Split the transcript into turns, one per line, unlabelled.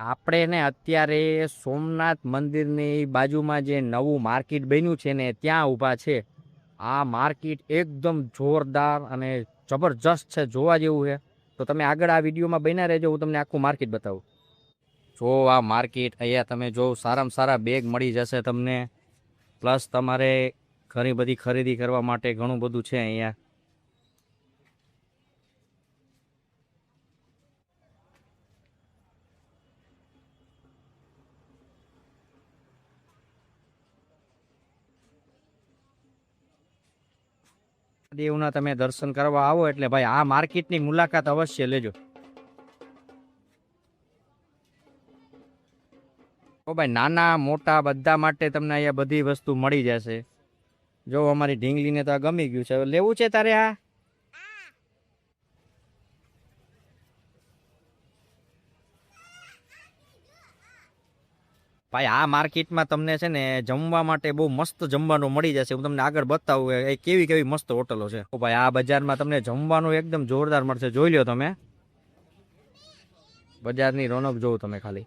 આપણે ને અત્યારે સોમનાથ મંદિરની બાજુમાં જે નવું માર્કેટ બન્યું છે ને ત્યાં ઊભા છે. આ માર્કેટ એકદમ જોરદાર અને જબરજસ્ત છે, જોવા જેવું છે. તો તમે આગળ આ વિડીયોમાં બન્યા રહેજો, હું તમને આખું માર્કેટ બતાવું. જો આ માર્કેટ અહીંયા તમે જો સારામાં સારા બેગ મળી જશે તમને, પ્લસ તમારે ઘણી બધી ખરીદી કરવા માટે ઘણું બધું છે અહીંયા. દેવના તમે દર્શન કરવા આવો એટલે ભાઈ આ માર્કેટની મુલાકાત અવશ્ય લેજો. તો ભાઈ નાના મોટા બધા માટે તમને અહીંયા બધી વસ્તુ મળી જશે. જો અમારી ઢીંગલીને તો આ ગમી ગયું છે. લેવું છે તારે આ? ભાઈ આ માર્કેટમાં તમને છે ને જમવા માટે બહુ મસ્ત જમવાનું મળી જશે. હું તમને આગળ બતાવું એ કેવી કેવી મસ્ત હોટલો છે. તો ભાઈ આ બજારમાં તમને જમવાનું એકદમ જોરદાર મળશે. જોઈ લો તમે બજારની રોનક જોવો તમે ખાલી.